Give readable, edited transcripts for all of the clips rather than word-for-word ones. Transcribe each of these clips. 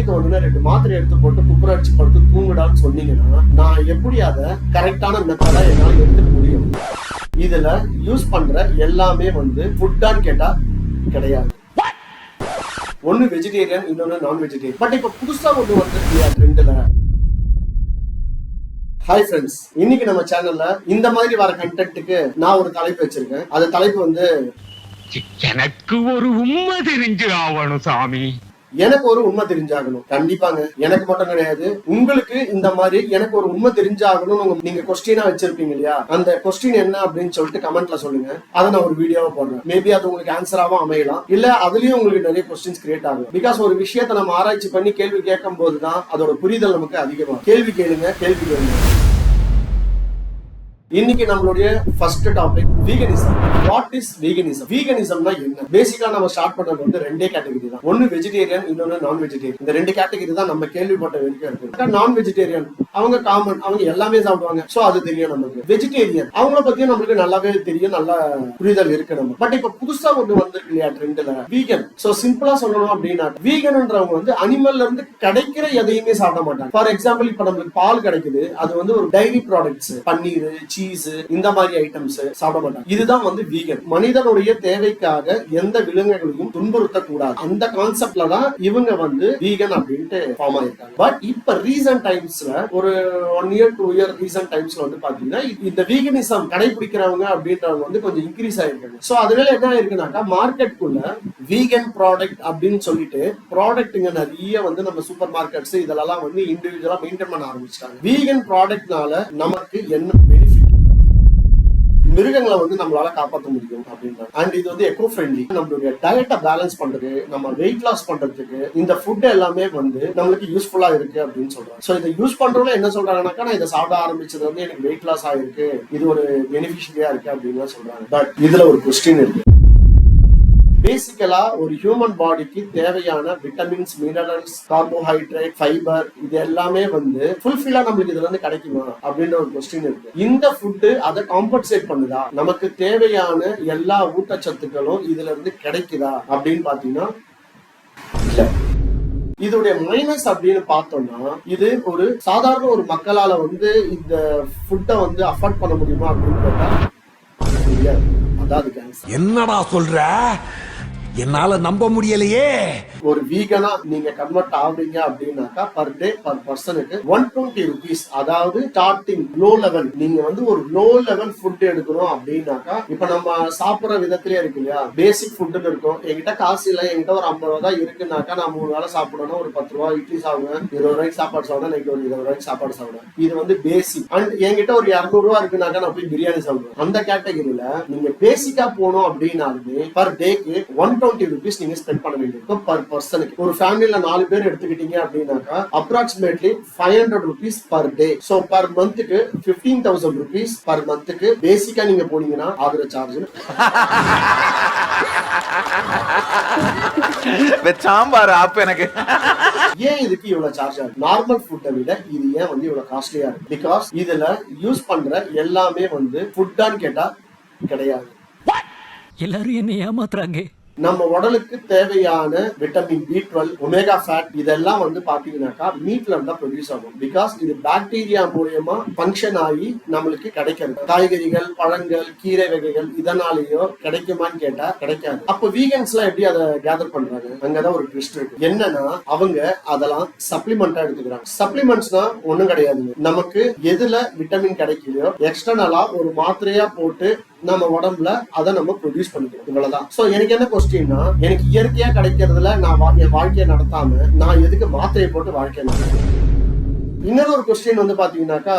மயக்கம் வந்து 2 மாத்திரை எடுத்து போட்டு குப்புற அடிச்சு படுத்து தூங்குடான்னு சொன்னீங்கன்னா நான் எப்படி அதை கரெக்டான மெத்தடா என்னால எடுத்துக்க முடியும்? இதுல யூஸ் பண்ற எல்லாமே வந்து ஃபுட்டான்னு கேட்டா கிடையாது. ஒன்னு வெஜிடேரியன், இன்னொன்னு நான் வெஜிடேரியன். பட் இப்ப புதுசா ஒண்ணு வந்து ட்ரெண்ட்ல. ஹாய் ஃப்ரெண்ட்ஸ், இன்னைக்கு நம்ம சேனல்ல இந்த மாதிரி வர கண்டென்ட்டுக்கு நான் ஒரு தலைப்பு வச்சிருக்கேன். அந்த தலைப்பு வந்து எனக்கு ஒரு உண்மை தெரிஞ்சு ஆகணும் சாமி. எனக்கு ஒரு உண்மை தெரிஞ்சாகணும். கண்டிப்பாங்க, எனக்கு மட்டும் கிடையாது, உங்களுக்கு இந்த மாதிரி எனக்கு ஒரு உண்மை தெரிஞ்சாகணும் நீங்க கொஸ்டினா வச்சிருப்பீங்க இல்லையா? அந்த கொஸ்டின் என்ன அப்படின்னு சொல்லிட்டு கமெண்ட்ல சொல்லுங்க. அதை நான் ஒரு வீடியோவை போடுறேன். மேபி அது உங்களுக்கு ஆன்சராவும் அமையலாம், இல்ல அதுலயும் உங்களுக்கு நிறைய கொஸ்டின்ஸ் கிரியேட் ஆகும். பிகாஸ் ஒரு விஷயத்தை நம்ம ஆராய்ச்சி பண்ணி கேள்வி கேட்கும் போதுதான் அதோட புரிதல் நமக்கு அதிகமாகும். கேள்வி கேளுங்க. இன்னைக்கு நம்மளுடைய first topic veganism. What is veganism? வீகனிசம்னா என்ன? பேசிக்கா நம்ம ஸ்டார்ட் பண்றது வந்து 2 கேட்டகரி தான். ஒன்னு வெஜிடேரியன், இன்னொன்னு நான் வெஜிடேரியன். இந்த 2 கேட்டகரி தான் நம்ம கேள்விப்பட்ட வரைக்கும் இருக்கு. நான் வெஜிடேரியன் அவங்க காமன், அவங்க எல்லாமே சாப்பிடுவாங்க, சோ அது தெரியும் நமக்கு. வெஜிடேரியன் அவங்கள பத்தியும் நம்மளுக்கு நல்லாவே தெரியும், நல்ல புரிதல் இருக்கு நம்ம. பட் இப்ப புதுசா ஒண்ணு வந்திருக்கு இல்லையா ட்ரெண்ட்ல, வீகன். சோ சிம்பிளா சொல்லணும் அப்படின்னா, வீகன்ன்றவங்க வந்து அனிமல்ல இருந்து கிடைக்கிற எதையுமே சாப்பிட மாட்டாங்க. ஃபார் எக்ஸாம்பிள், இப்ப நம்மளுக்கு பால் கிடைக்குது, அது வந்து ஒரு டைரி ப்ராடக்ட்ஸ், பன்னீர், சீஸ், இந்த மாதிரி ஐட்டம்ஸ் சாப்பிட மாட்டாங்க. இதுதான் வந்து வீகன். மனிதனுடைய தேவைக்காக எந்த விலங்குகளையும் துன்புறுத்த கூடாது, அந்த கான்செப்ட்ல தான் இவங்க வந்து வீகன் அப்படின்ட்டு ஃபார்ம் ஆயிருக்காங்க. பட் இப்ப ரீசன்ட் டைம்ஸ்ல ஒரு 1 year 2 year ரீசன்ட் டைம்ஸ்ல வந்து பாத்தீங்கன்னா இந்த வீகனிசம் கடைபிடிக்கிறவங்க அப்படின்றவங்க வந்து கொஞ்சம் இன்க்ரீஸ் ஆயிருக்காங்க. சோ அதனால என்ன ஆயிருக்குனாக்கா, மார்க்கெட்டுக்குள்ள வீகன் ப்ராடக்ட் அப்படின்னு சொல்லிட்டு ப்ராடக்ட்ங்க நிறைய வந்து நம்ம சூப்பர் மார்க்கெட்ஸ் இதெல்லாம் வந்து இண்டிவிஜுவலா மெயின்டைன் பண்ண ஆரம்பிச்சிட்டாங்க. வீகன் ப்ராடக்ட்னால நமக்கு என்ன பெனிஃபிட்? மிருகங்களை வந்து நம்மளால காப்பாற்ற முடியும் அப்படின்றாங்க. அண்ட் இது வந்து எக்கோ ஃப்ரெண்ட்லி. நம்மளுடைய டயட்டை பேலன்ஸ் பண்றது, நம்ம வெயிட் லாஸ் பண்றதுக்கு இந்த ஃபுட் எல்லாமே வந்து நம்மளுக்கு யூஸ்ஃபுல்லா இருக்கு அப்படின்னு சொல்றாங்க. சோ இதை யூஸ் பண்றவங்க என்ன சொல்றாங்கன்னாக்கா, நான் இதை சாப்பிட ஆரம்பிச்சது வந்து எனக்கு வெயிட் லாஸ் ஆயிருக்கு, இது ஒரு பெனிஃபிஷியரியா இருக்கு அப்படின்னு சொல்றாங்க. பட் இதுல ஒரு கொஸ்டின் இருக்கு. பேசிக்கலா ஒரு ஹியூமன் பாடிக்கு தேவையான விட்டமின்ஸ், மினரல்ஸ், கார்போஹைட்ரேட், ஃபைபர் இது எல்லாமே வந்து ஃபுல்ஃபில்லா நம்மளுக்கு இதுல இருந்து கிடைக்குமா அப்படின்ற ஒரு கொஸ்டின் இருக்கு. இந்த ஃபுட் அதை காம்பன்சேட் பண்ணுதா? நமக்கு தேவையான எல்லா ஊட்டச்சத்துக்களும் இதுல இருந்து கிடைக்குதா அப்படின்னு பாத்தீங்கன்னா இல்ல. இதோடைய மைனஸ் அப்படின்னு பார்த்தோம்னா, இது ஒரு சாதாரண ஒரு மக்களால வந்து இந்த ஃபுட்டை வந்து அஃபோர்ட் பண்ண முடியுமா அப்படின்னு கேட்டா முடியாது. என்னடா சொல்ற? என்னால நம்ப முடியலையே. ஒரு வீகனா நீங்க கன்வெர்ட் ஆகுறீங்க அப்படின்னாக்கா பர் டே பர் பர்சனுக்கு 120 rupees, அதாவது ஸ்டார்டிங் லோ லெவல். நீங்க வந்து ஒரு லோ லெவல் ஃபுட் எடுக்கணும் அப்படின்னாக்கா, இப்ப நம்ம சாப்பிடுற விதத்திலே இருக்கு இல்லையா, பேசிக் ஃபுட்னு இருக்கும். என்கிட்ட காசு இல்லை, என்கிட்ட ஒரு 50 ரூபா தான் இருக்குன்னாக்கா, நான் 3 வேளை சாப்பிடணும், ஒரு 10 ரூபாய் இட்லி சாப்பிடுவேன், 20 ரூபாய்க்கு சாப்பாடு சாப்பிடுவேன், நைட்டு ஒரு 20 ரூபாய்க்கு சாப்பாடு சாப்பிடுவேன். இது வந்து பேசிக். அண்ட் என்கிட்ட ஒரு 200 ரூபா இருக்குனாக்கா நான் போய் பிரியாணி சாப்பிடுவேன். அந்த கேட்டகரியில நீங்க பேசிக்கா போனோம் அப்படின்னாலுமே பர் டேக்கு 120 rupees நீங்க ஸ்பெண்ட் பண்ண வேண்டியிருக்கும் பர் பர்சனுக்கு. ஒரு ஃபேமிலில 4 பேர் எடுத்துக்கிட்டீங்க அப்படின்னாக்கா approximately 500 rupees per day. So per மந்த்துக்கு 15,000 rupees பர் மந்த்துக்கு பேசிக்கா நீங்க போனீங்கன்னா ஆகுற சார்ஜ். சாம்பார் ஆப் எனக்கு. ஏன் இதுக்கு இவ்வளவு சார்ஜ் ஆகுது? நார்மல் ஃபுட்டை விட இது ஏன் வந்து இவ்வளவு காஸ்ட்லியா இருக்கு? பிகாஸ் இதுல யூஸ் பண்ற எல்லாமே வந்து ஃபுட்டான்னு கேட்டா கிடையாது. எல்லாரும் என்ன ஏமாத்துறாங்க. நம்ம உடலுக்கு தேவையான விட்டமின் B12, ஒமேகா ஃபேட் இதெல்லாம் வந்து பாத்தீங்கன்னாக்கா மீட்ல இருந்தா ப்ரொடியூஸ் ஆகும். பிகாஸ் இது பாக்டீரியா மூலமா ஃபங்க்ஷன் ஆகி நம்மளுக்கு கிடைக்கிறது. காய்கறிகள், பழங்கள், கீரை வகைகள் இதனாலேயோ கிடைக்குமான்னு கேட்டா கிடைக்காது. அப்ப வீகன்ஸ் எல்லாம் எப்படி அதை கேதர் பண்றாங்க? அங்கதான் ஒரு ட்விஸ்ட் இருக்கு. என்னன்னா, அவங்க அதெல்லாம் சப்ளிமெண்டா எடுத்துக்கிறாங்க. சப்ளிமெண்ட்ஸ்னா ஒண்ணும் கிடையாதுங்க. நமக்கு எதுல விட்டமின் கிடைக்கலையோ எக்ஸ்டர்னலா ஒரு மாத்திரையா போட்டு நம்ம உடம்புல அதை நம்ம ப்ரொடியூஸ் பண்ணிக்கிறோம். இவ்வளவுதான். சோ எனக்கு என்ன கொஸ்டின்னா, எனக்கு இயற்கையா கிடைக்கிறதுல நான் என் வாழ்க்கையை நடத்தாம நான் எதுக்கு மாத்திரையை போட்டு வாழ்க்கையை நடத்துறேன்? இன்னொரு ஒரு கொஸ்டின் வந்து பாத்தீங்கன்னாக்கா,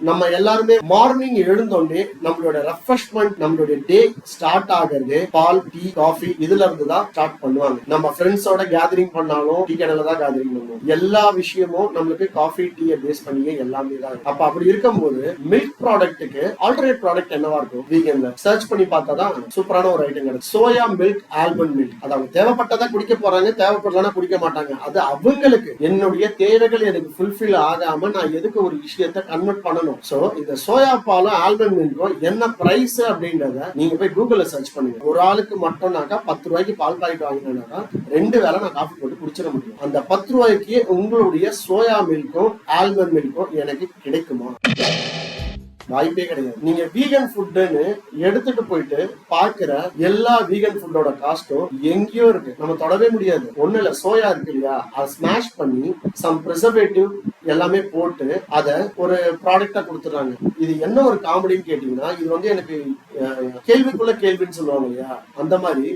நம்ம எல்லாருமே மார்னிங் எழுந்தோடனே நம்மளோட ரெஃப்ரெஷ்மெண்ட், நம்மளுடைய டே ஸ்டார்ட் ஆகிறது பால், டீ, காஃபி இதுல இருந்து தான் ஸ்டார்ட் பண்ணுவாங்க. நம்ம ஃப்ரெண்ட்ஸோட கேதரிங் பண்ணாலும் டீ கடையில தான் கேதரிங் பண்ணுவோம். எல்லா விஷயமும் நம்மளுக்கு காஃபி, டீயை பேஸ் பண்ணியே எல்லாமே தான். அப்ப அப்படி இருக்கும்போது மில்க் ப்ராடக்ட்டுக்கு ஆல்டர்னேட் ப்ராடக்ட் என்னவா இருக்கும்? வீகன்ல சர்ச் பண்ணி பார்த்தா தான் சூப்பரான ஒரு ஐட்டம் கிடைக்கும். Soya milk, almond milk. அதாவது தேவைப்பட்டதா குடிக்க போறாங்க, தேவைப்படலன்னா குடிக்க மாட்டாங்க. அது அவங்களுக்கு என்னுடைய தேவைகள் எனக்கு ஃபுல்ஃபில் ஆக ஆகாம நான் எதுக்கு ஒரு விஷயத்த கன்வெர்ட் பண்ணணும்? சோ இந்த சோயா பாலும் ஆல்மண்ட் மில்க்கும் என்ன பிரைஸ் அப்படின்றத நீங்க போய் கூகுள்ல சர்ச் பண்ணுங்க. ஒரு ஆளுக்கு மட்டும்னாக்கா 10 ரூபாய்க்கு பால் பாக்கெட் வாங்கினாக்கா 2 வேளை நான் காஃபி போட்டு குடிச்சிட முடியும். அந்த 10 ரூபாய்க்கு உங்களுடைய சோயா மில்க்கும் ஆல்மண்ட் மில்க்கும் எனக்கு கிடைக்குமா? வாய்ப்பே கிடையாது. நீங்க வீகன் ஃபுட்னு எடுத்துட்டு போயிட்டு பாக்குற எல்லா வீகன் ஃபுட்டோட காஸ்டும் எங்கேயோ இருக்கு, நம்ம தொடவே முடியாது. ஒண்ணு இல்ல, சோயா இருக்கு இல்லையா, அதை ஸ்மாஷ் பண்ணி சம் ப்ரிசர்வேட்டிவ் எல்லாமே போட்டு அத ஒரு ப்ராடக்டா கொடுத்துறாங்க. இது என்ன ஒரு காமெடின்னு கேட்டீங்கன்னா, இது வந்து எனக்கு கேள்விக்குள்ள கேள்வின்னு சொல்லுவாங்க இல்லையா, அந்த மாதிரி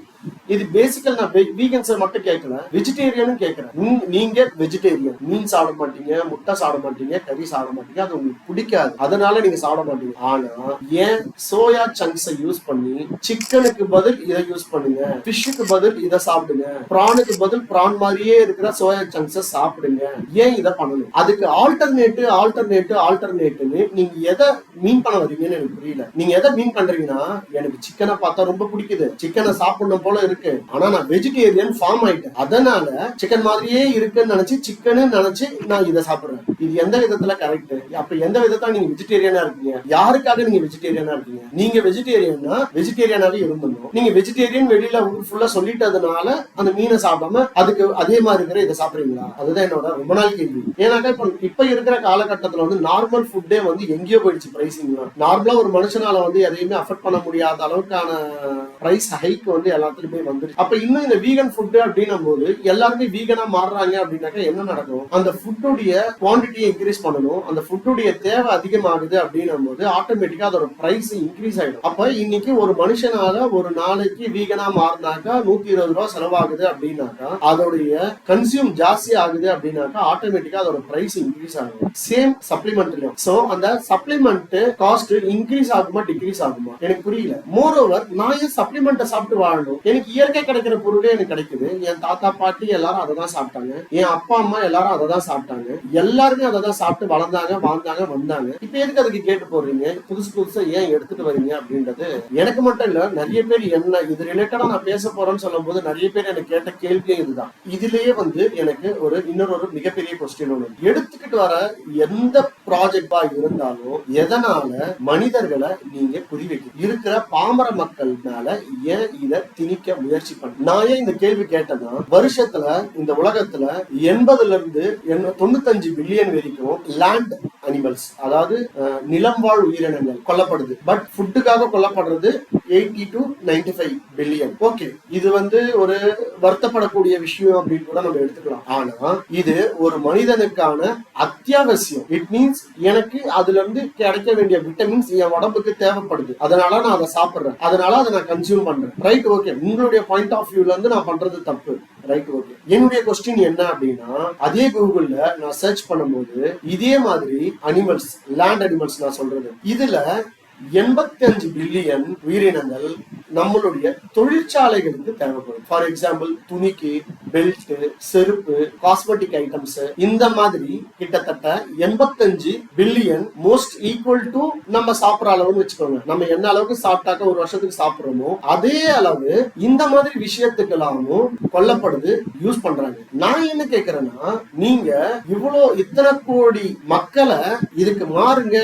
இது பேசிக்கல். நான் வீகன்ஸை மட்டும் கேட்கல, வெஜிடேரியனும் கேட்கிறேன். நீங்க வெஜிடேரியன், மீன் சாப்பிட மாட்டீங்க, முட்டை சாப்பிட மாட்டீங்க, கறி சாப்பிட மாட்டீங்க, அது உங்களுக்கு பிடிக்காது, அதனால நீங்க சாப்பிட மாட்டீங்க. ஆனா ஏன் சோயா சங்க்ஸை யூஸ் பண்ணி சிக்கனுக்கு பதில் இதை யூஸ் பண்ணுங்க, ஃபிஷ்ஷுக்கு பதில் இதை சாப்பிடுங்க, ப்ரானுக்கு பதில் ப்ரான் மாதிரியே இருக்கிற சோயா சங்க்ஸை சாப்பிடுங்க, ஏன் இதை பண்ணணும்? அதுக்கு ஆல்டர்னேட்னு நீங்க எதை மீன் பண்ண வரீங்கன்னு எனக்கு புரியல. நீங்க எதை மீன் பண்றீங்கன்னா, எனக்கு சிக்கனை பார்த்தா ரொம்ப பிடிக்குது, சிக்கனை சாப்பிடணும் போல இருக்கு, ஆனா நான் வெஜிடேரியன் ஃபார்ம் ஆயிட்டேன், அதனால சிக்கன் மாதிரியே இருக்குன்னு நினைச்சு சிக்கன் நினைச்சு நான் இதை சாப்பிடுறேன். இது எந்த விதத்துல கரெக்ட்? அப்ப எந்த விதத்துல நீங்க வெஜிடேரியனா இருக்கீங்க? யாருக்காக நீங்க வெஜிடேரியனா இருக்கீங்க? நீங்க வெஜிடேரியன்னா வெஜிடேரியனாவே இருந்தணும். நீங்க வெஜிடேரியன் வெளியில ஃபுல்லா சொல்லிட்டதுனால அந்த மீனை சாப்பிடாம அதுக்கு அதே மாதிரி இருக்கிற இதை சாப்பிடுறீங்களா? அதுதான் என்னோட ரொம்ப நாள் கேள்வி. ஏன்னாக்கா இப்ப இருக்கிற காலகட்டத்துல வந்து நார்மல் ஃபுட்டே வந்து எங்கேயோ போயிடுச்சு பிரைசிங். நார்மலா ஒரு மனுஷனால வந்து எதையுமே அஃபோர்ட் பண்ண முடியாத அளவுக்கான பிரைஸ் ஹைக் வந்து எல்லாத்துலயுமே வந்துருச்சு. அப்ப இன்னும் இந்த வீகன் ஃபுட் அப்படின்னும் போது எல்லாருமே வீகனா மாறுறாங்க அப்படின்னாக்கா என்ன நடக்கும்? அந்த ஃபுட்டுடைய குவான்டிட்டியை இன்க்ரீஸ் பண்ணணும், அந்த ஃபுட்டுடைய தேவை அதிகமாகுது அப்படின்னும் போது ஆட்டோமேட்டிக்கா அதோட பிரைஸ் இன்க்ரீஸ் ஆயிடும். அப்ப இன்னைக்கு ஒரு மனுஷனால ஒரு நாளைக்கு வீகனா மாறினாக்கா 120 ரூபாய் செலவாகுது அப்படின்னாக்கா அதோடைய கன்சியூம் ஜாஸ்தி ஆகுது அப்படின்னாக்கா ஆட்டோமேட்டிக்கா அதோட பிரைஸ் இன்க்ரீஸ் ஆகும். சேம் சப்ளிமெண்ட்லயும். சோ அந்த சப்ளிமெண்ட் காஸ்ட் இன்க்ரீஸ் ஆகுமா டிக்ரீஸ் ஆகுமா எனக்கு புரியல. மோர் ஓவர், நான் ஏன் சப்ளிமெண்ட்டை சாப்பிட்டு வாழணும்? எனக்கு இயற்கை கிடைக்கிற பொருளே எனக்கு கிடைக்குது. என் தாத்தா பாட்டி எல்லாரும் அதை தான் சாப்பிட்டாங்க, என் அப்பா அம்மா எல்லாரும் அதை தான் சாப்பிட்டாங்க, எல்லாருமே அதை தான் சாப்பிட்டு வளர்ந்தாங்க, வாழ்ந்தாங்க, வந்தாங்க. இப்ப எதுக்கு அதுக்கு கேட்டு போடுறீங்க? புதுசு புதுசா ஏன் எடுத்துட்டு வரீங்க அப்படின்றது எனக்கு மட்டும் இல்ல, நிறைய பேர் என்ன இது ரிலேட்டடா நான் பேச போறேன்னு சொல்லும் போது நிறைய பேர் எனக்கு கேட்ட கேள்வியே இதுதான். இதுலயே வந்து எனக்கு இன்னொரு மிகப்பெரிய கொஸ்டின் ஒண்ணு, எடுத்துக்கிட்டு வர எந்த ப்ராஜெக்டா இருந்தாலும் எதனால மனிதர்களை நீங்க குறி வைக்க இருக்கிற பாமர மக்கள் மேல ஏன் இதை திணிக்க முயற்சி பண்ண? நான் ஏன் இந்த கேள்வி கேட்டேன்னா, வருஷத்துல இந்த உலகத்துல 80ல இருந்து 95 பில்லியன் வரைக்கும் லேண்ட் அனிமல்ஸ், அதாவது நிலம் வாழ் உயிரினங்கள் கொல்லப்படுது. பட் ஃபுட்டுக்காக கொல்லப்படுறது 80 to 95 பில்லியன். ஓகே, இது வந்து ஒரு வருத்தப்படக்கூடிய விஷயம் அப்படின்னு கூட நம்ம எடுத்துக்கலாம். ஆனா இது ஒரு மனிதனுக்கான அத்தியாவசியம். இட் மீன்ஸ் எனக்கு அதுல இருந்து கிடைக்க வேண்டிய விட்டமின்ஸ் என் உடம்புக்கு தேவைப்படுது, அதனால நான் அதை சாப்பிடுறேன், அதனால அதை நான் கன்சியூம் பண்றேன். Right, okay. உங்களுடைய பாயிண்ட் ஆஃப் வியூல இருந்து நான் பண்றது தப்பு. Right, okay. என்னுடைய கொஸ்டின் என்ன அப்படின்னா, அதே கூகுள்ல நான் சர்ச் பண்ணும்போது இதே மாதிரி அனிமல்ஸ், லேண்ட் அனிமல்ஸ் நான் சொல்றது, இதுல 85 பில்லியன் உயிரினங்கள் நம்மளுடைய தொழிற்சாலைகளுக்கு தேவைப்படும். ஃபார் எக்ஸாம்பிள் துணிக்கு பெல்ட், செருப்பு, காஸ்மெட்டிக் ஐட்டம்ஸ், இந்த மாதிரி கிட்டத்தட்ட 85 பில்லியன் மோஸ்ட் ஈக்குவல் டு நம்ம சாப்பிட்ற அளவுன்னு வச்சுக்கோங்க. நம்ம என்ன அளவுக்கு சாப்பிட்டாக்க ஒரு வருஷத்துக்கு சாப்பிடுறோமோ அதே அளவு இந்த மாதிரி விஷயத்துக்கெல்லாமும் கொல்லப்படுது, யூஸ் பண்றாங்க. நான் என்ன கேக்குறேன்னா, நீங்க இத்தனை கோடி மக்களை இதுக்கு மாறுங்க,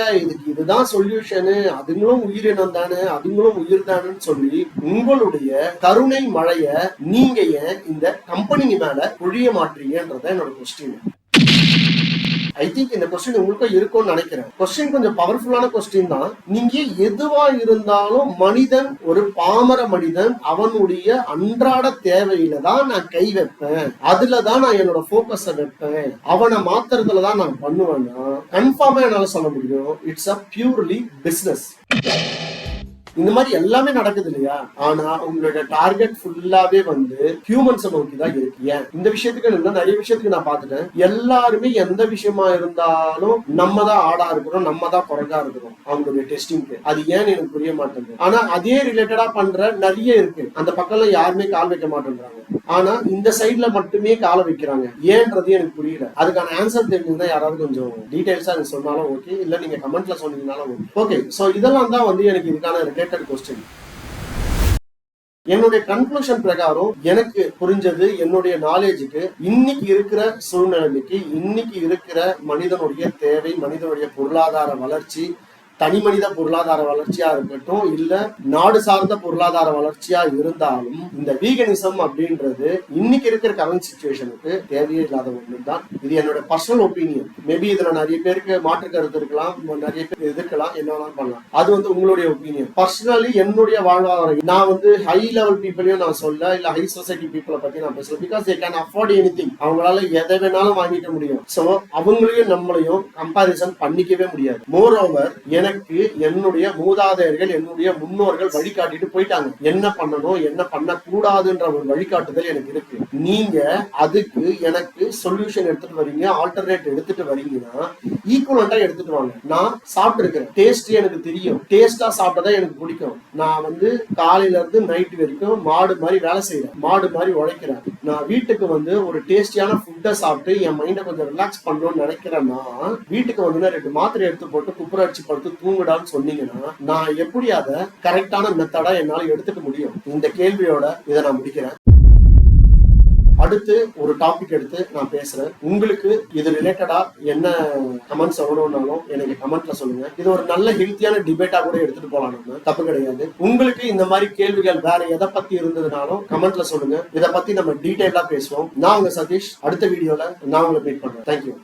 இதுதான் சொல்யூஷனு, அதுங்களும் உயிரினம் தானே, அதுங்களும் உயிர் தானேன்னு சொல்லி உங்களுடைய கருணை மழைய நீங்க ஏன் இந்த கம்பெனி மேல பொழிய மாட்டீங்கன்றத என்னோட கொஸ்டின். ஐ திங்க் இந்த கொஸ்டின் உங்களுக்கும் இருக்கும்னு நினைக்கிறேன். கொஸ்டின் கொஞ்சம் பவர்ஃபுல்லான கொஸ்டின் தான். நீங்க எதுவா இருந்தாலும் மனிதன், ஒரு பாமர மனிதன், அவனுடைய அன்றாட தேவையில தான் நான் கை வைப்பேன், அதுலதான் நான் என்னோட போக்கஸ வைப்பேன், அவனை மாத்துறதுலதான் நான் பண்ணுவேன்னா கன்ஃபார்மா என்னால சொல்ல முடியும், இட்ஸ் அ பியூர்லி பிசினஸ். இந்த மாதிரி எல்லாமே நடக்குது இல்லையா? ஆனா உங்களோட டார்கெட் ஃபுல்லாவே வந்து ஹியூமன்ஸை நோக்கி தான் இருக்கு. ஏன் இந்த விஷயத்துக்கு நிறைய விஷயத்துக்கு நான் பார்த்துட்டேன், எல்லாருமே எந்த விஷயமா இருந்தாலும் நம்ம தான் ஆடா இருக்கிறோம், நம்ம தான் குறைஞ்சா இருக்கிறோம் அவங்களுடைய டெஸ்டிங்க்கு. அது ஏன்னு எனக்கு புரிய மாட்டேங்குது. ஆனா அதே ரிலேட்டடா பண்ற நிறைய இருக்கு, அந்த பக்கம்ல யாருமே கால் வைக்க மாட்டேன்றாங்க. ஆனா இந்த சைட்ல மட்டுமே கால வைக்கிறாங்க, ஏன்றது எனக்கு புரியல. அதுக்கான ஆன்சர் தெரிஞ்சுதான் யாராவது கொஞ்சம் டீடைல்ஸா எனக்கு சொன்னாலும் ஓகே, இல்ல நீங்க கமெண்ட்ல சொன்னீங்கன்னாலும் ஓகே. சோ இதெல்லாம் தான் வந்து எனக்கு இதுக்கான ரிலேட்டட் கொஸ்டின். என்னுடைய கன்க்ளூஷன் பிரகாரம் எனக்கு புரிஞ்சது, என்னுடைய நாலேஜுக்கு, இன்னைக்கு இருக்கிற சூழ்நிலைக்கு, இன்னைக்கு இருக்கிற மனிதனுடைய தேவை, மனிதனுடைய பொருளாதார வளர்ச்சி, தனி மனித பொருளாதார வளர்ச்சியா இருக்கட்டும், இல்ல நாடு சார்ந்த பொருளாதார வளர்ச்சியா இருந்தாலும், இந்த வீகனிசம் அப்படின்றது இன்னைக்கு இருக்கிற கரண்ட் சிச்சுவேஷனுக்கு தேவையே இல்லாத ஒண்ணு தான். இது என்னோட பர்சனல் ஒப்பீனியன். மேபி இதுல நிறைய பேருக்கு மாற்று கருத்து இருக்கலாம், நிறைய பேர் எதிர்க்கலாம், என்ன வேணாலும் பண்ணலாம். அது உங்களுடைய ஒப்பீனியன். பர்சனலி என்னுடைய வாழ்வாதாரம், நான் ஹை லெவல் பீப்புளையும் நான் சொல்ல, இல்ல ஹை சொசைட்டி பீப்புளை பத்தி நான் பேசல. Because they can afford anything. அவங்களால எதை வேணாலும் வாங்கிக்க முடியும். சோ அவங்களையும் நம்மளையும் கம்பாரிசன் பண்ணிக்கவே முடியாது. மோர் ஓவர், எனக்கு என்னுடைய மூதாதையர்கள், என்னுடைய முன்னோர்கள் வழிகாட்டிட்டு போயிட்டாங்க. என்ன பண்ணணும், என்ன பண்ண கூடாதுன்ற ஒரு வழிகாட்டுதல் எனக்கு இருக்கு. நீங்க அதுக்கு எனக்கு சொல்யூஷன் எடுத்துட்டு வரீங்க, ஆல்டர்னேட் எடுத்துட்டு வரீங்கன்னா ஈக்குவலண்டா எடுத்துட்டு வாங்க. நான் சாப்பிட்டு இருக்கிறேன், டேஸ்ட் எனக்கு தெரியும், டேஸ்டா சாப்பிட்டதா எனக்கு பிடிக்கும். நான் காலையில இருந்து நைட் வரைக்கும் மாடு மாதிரி வேலை செய்யறேன், மாடு மாதிரி உழைக்கிறேன். நான் வீட்டுக்கு ஒரு டேஸ்டியான ஃபுட்டை சாப்பிட்டு என் மைண்டை கொஞ்சம் ரிலாக்ஸ் பண்ணணும்னு நினைக்கிறேன்னா, வீட்டுக்கு 2 மாத்திரை எடுத்து போட்டு குப்புற அடிச்சு படுத்து தூங்குடான்னு சொன்னீங்கன்னா, நான் எப்படி அதை கரெக்டான மெத்தடா என்னால எடுத்துக்க முடியும்? இந்த கேள்வியோட இதை நான் முடிக்கிறேன். அடுத்து ஒரு டாபிக் எடுத்து நான் பேசுறேன். உங்களுக்கு இது ரிலேட்டடா என்ன கமெண்ட்ஸ் சொல்லணும்னாலும் எனக்கு கமெண்ட்ல சொல்லுங்க. இது ஒரு நல்ல ஹெல்த்தியான டிபேட்டா கூட எடுத்துட்டு போலாம், நம்ம தப்பு கிடையாது. உங்களுக்கு இந்த மாதிரி கேள்விகள் வேற எதை பத்தி இருந்ததுனாலும் கமெண்ட்ல சொல்லுங்க. இதை பத்தி நம்ம டீடைலா பேசுவோம். நான் உங்க சதீஷ். அடுத்த வீடியோல நான் உங்களை மீட் பண்றேன். தேங்க்யூ.